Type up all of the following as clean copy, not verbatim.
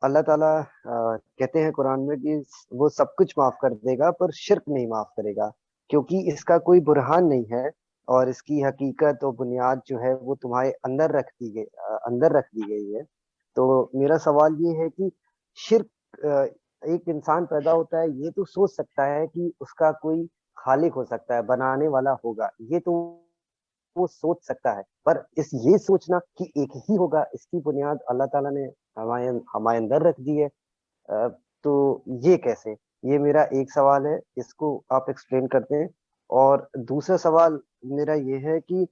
اللہ تعالیٰ کہتے ہیں قرآن میں کہ وہ سب کچھ معاف کر دے گا پر شرک نہیں معاف کرے گا، کیونکہ اس کا کوئی برہان نہیں ہے، اور اس کی حقیقت و بنیاد جو ہے وہ تمہارے اندر رکھ دی گئی ہے۔ تو میرا سوال یہ ہے کہ شرک، ایک انسان پیدا ہوتا ہے یہ تو سوچ سکتا ہے کہ اس کا کوئی خالق ہو سکتا ہے، بنانے والا ہوگا، یہ تو وہ سوچ سکتا ہے، پر یہ سوچنا کہ ایک ہی ہوگا، اس کی بنیاد اللہ تعالیٰ نے ہمارے اندر رکھ دی ہے۔ تو یہ کیسے؟ یہ میرا ایک سوال ہے، اس کو آپ ایکسپلین کرتے ہیں۔ اور دوسرا سوال میرا یہ ہے کہ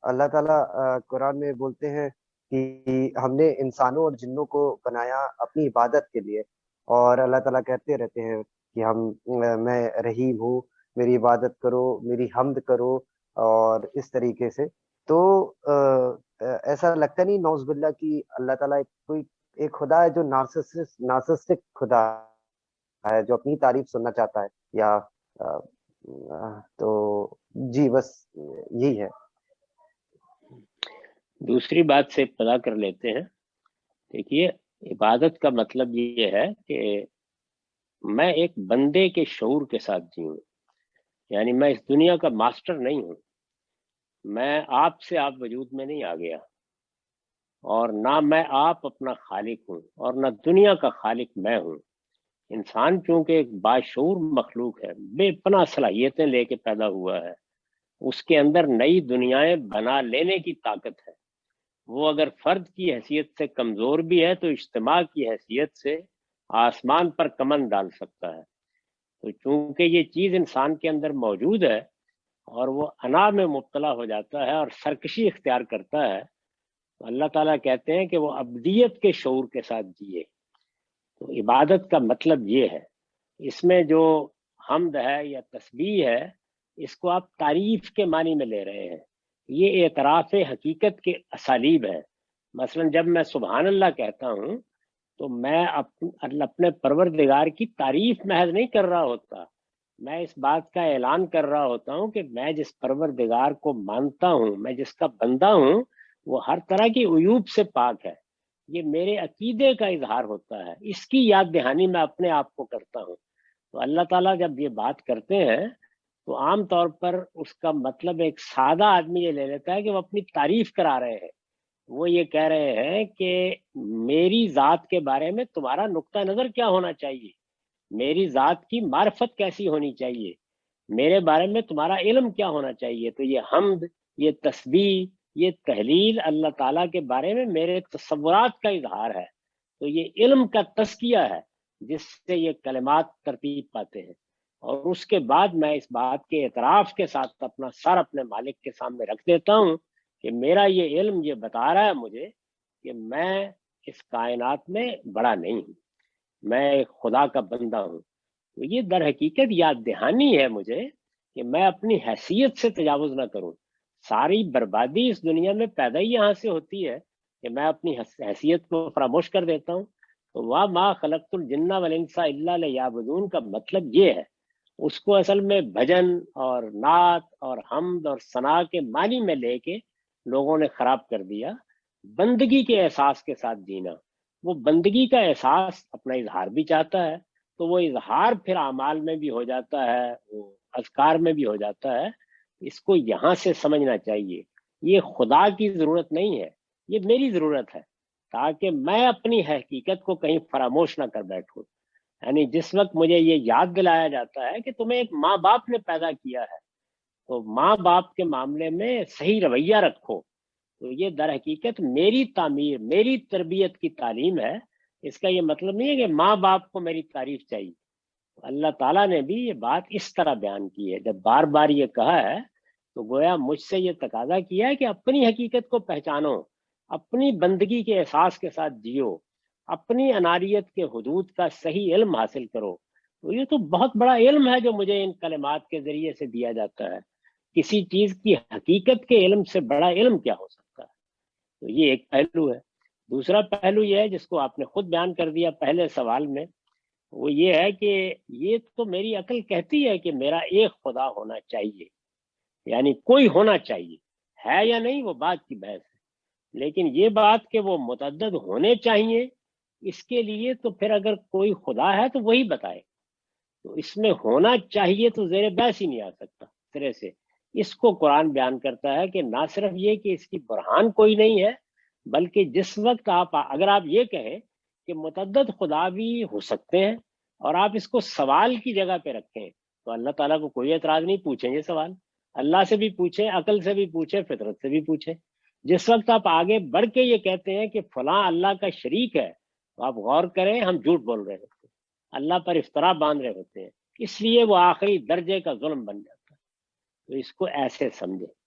اللہ تعالیٰ قرآن میں بولتے ہیں کہ ہم نے انسانوں اور جنوں کو بنایا اپنی عبادت کے لیے، اور اللہ تعالیٰ کہتے رہتے ہیں کہ میں رحیم ہوں، میری عبادت کرو، میری حمد کرو، اور اس طریقے سے۔ تو ایسا لگتا نہیں نوز باللہ کہ اللہ تعالیٰ ایک خدا ہے جو نارسسٹک خدا ہے، جو اپنی تعریف سننا چاہتا ہے، یا تو جی بس یہی ہے۔ دوسری بات سے ابتدا کر لیتے ہیں۔ دیکھیے، عبادت کا مطلب یہ ہے کہ میں ایک بندے کے شعور کے ساتھ جیوں، یعنی میں اس دنیا کا ماسٹر نہیں ہوں، میں آپ سے آپ وجود میں نہیں آ گیا، اور نہ میں آپ اپنا خالق ہوں، اور نہ دنیا کا خالق میں ہوں۔ انسان چونکہ ایک باشعور مخلوق ہے، بے پناہ صلاحیتیں لے کے پیدا ہوا ہے، اس کے اندر نئی دنیایں بنا لینے کی طاقت ہے۔ وہ اگر فرد کی حیثیت سے کمزور بھی ہے تو اجتماع کی حیثیت سے آسمان پر کمند ڈال سکتا ہے۔ تو چونکہ یہ چیز انسان کے اندر موجود ہے اور وہ انا میں مبتلا ہو جاتا ہے اور سرکشی اختیار کرتا ہے، تو اللہ تعالیٰ کہتے ہیں کہ وہ ابدیت کے شعور کے ساتھ جیے۔ تو عبادت کا مطلب یہ ہے۔ اس میں جو حمد ہے یا تسبیح ہے، اس کو آپ تعریف کے معنی میں لے رہے ہیں، یہ اعتراف حقیقت کے اسالیب ہیں۔ مثلا جب میں سبحان اللہ کہتا ہوں تو میں اپنے پروردگار کی تعریف محض نہیں کر رہا ہوتا، میں اس بات کا اعلان کر رہا ہوتا ہوں کہ میں جس پروردگار کو مانتا ہوں، میں جس کا بندہ ہوں، وہ ہر طرح کی عیوب سے پاک ہے۔ یہ میرے عقیدے کا اظہار ہوتا ہے، اس کی یاد دہانی میں اپنے آپ کو کرتا ہوں۔ تو اللہ تعالیٰ جب یہ بات کرتے ہیں تو عام طور پر اس کا مطلب ایک سادہ آدمی یہ لے لیتا ہے کہ وہ اپنی تعریف کرا رہے ہیں۔ وہ یہ کہہ رہے ہیں کہ میری ذات کے بارے میں تمہارا نقطہ نظر کیا ہونا چاہیے، میری ذات کی معرفت کیسی ہونی چاہیے، میرے بارے میں تمہارا علم کیا ہونا چاہیے۔ تو یہ حمد، یہ تسبیح، یہ تحلیل اللہ تعالیٰ کے بارے میں میرے تصورات کا اظہار ہے۔ تو یہ علم کا تزکیہ ہے جس سے یہ کلمات ترتیب پاتے ہیں، اور اس کے بعد میں اس بات کے اعتراف کے ساتھ اپنا سر اپنے مالک کے سامنے رکھ دیتا ہوں کہ میرا یہ علم یہ بتا رہا ہے مجھے کہ میں اس کائنات میں بڑا نہیں ہوں، میں ایک خدا کا بندہ ہوں۔ تو یہ در حقیقت یاد دہانی ہے مجھے کہ میں اپنی حیثیت سے تجاوز نہ کروں۔ ساری بربادی اس دنیا میں پیدا ہی یہاں سے ہوتی ہے کہ میں اپنی حیثیت کو فراموش کر دیتا ہوں۔ تو وَمَا خَلَقْتُ الْجِنَّ وَالْإِنسَ إِلَّا لِيَعْبُدُونَ کا مطلب یہ ہے۔ اس کو اصل میں بھجن اور نعت اور حمد اور ثنا کے معنی میں لے کے لوگوں نے خراب کر دیا۔ بندگی کے احساس کے ساتھ جینا، وہ بندگی کا احساس اپنا اظہار بھی چاہتا ہے، تو وہ اظہار پھر اعمال میں بھی ہو جاتا ہے، وہ اذکار میں بھی ہو جاتا ہے۔ اس کو یہاں سے سمجھنا چاہیے، یہ خدا کی ضرورت نہیں ہے، یہ میری ضرورت ہے، تاکہ میں اپنی حقیقت کو کہیں فراموش نہ کر بیٹھوں۔ یعنی جس وقت مجھے یہ یاد دلایا جاتا ہے کہ تمہیں ایک ماں باپ نے پیدا کیا ہے، تو ماں باپ کے معاملے میں صحیح رویہ رکھو، تو یہ در حقیقت میری تعمیر، میری تربیت کی تعلیم ہے۔ اس کا یہ مطلب نہیں ہے کہ ماں باپ کو میری تعریف چاہیے۔ اللہ تعالیٰ نے بھی یہ بات اس طرح بیان کی ہے، جب بار بار یہ کہا ہے تو گویا مجھ سے یہ تقاضا کیا ہے کہ اپنی حقیقت کو پہچانو، اپنی بندگی کے احساس کے ساتھ جیو، اپنی اناریت کے حدود کا صحیح علم حاصل کرو۔ تو یہ تو بہت بڑا علم ہے جو مجھے ان کلمات کے ذریعے سے دیا جاتا ہے۔ کسی چیز کی حقیقت کے علم سے بڑا علم کیا ہو سکتا ہے؟ تو یہ ایک پہلو ہے۔ دوسرا پہلو یہ ہے جس کو آپ نے خود بیان کر دیا پہلے سوال میں، وہ یہ ہے کہ یہ تو میری عقل کہتی ہے کہ میرا ایک خدا ہونا چاہیے، یعنی کوئی ہونا چاہیے، ہے یا نہیں وہ بات کی بحث ہے۔ لیکن یہ بات کہ وہ متعدد ہونے چاہیے، اس کے لیے تو پھر اگر کوئی خدا ہے تو وہی بتائے، تو اس میں ہونا چاہیے تو زیر بحث ہی نہیں آ سکتا اس طرح سے۔ اس کو قرآن بیان کرتا ہے کہ نہ صرف یہ کہ اس کی برہان کوئی نہیں ہے، بلکہ جس وقت اگر آپ یہ کہیں کہ متعدد خدا بھی ہو سکتے ہیں اور آپ اس کو سوال کی جگہ پہ رکھیں، تو اللہ تعالیٰ کو کوئی اعتراض نہیں، پوچھیں یہ سوال، اللہ سے بھی پوچھیں، عقل سے بھی پوچھیں، فطرت سے بھی پوچھیں۔ جس وقت آپ آگے بڑھ کے یہ کہتے ہیں کہ فلاں اللہ کا شریک ہے، تو آپ غور کریں، ہم جھوٹ بول رہے ہوتے ہیں، اللہ پر افطرا باندھ رہے ہوتے ہیں، اس لیے وہ آخری درجے کا ظلم بن جاتا ہے۔ تو اس کو ایسے سمجھیں۔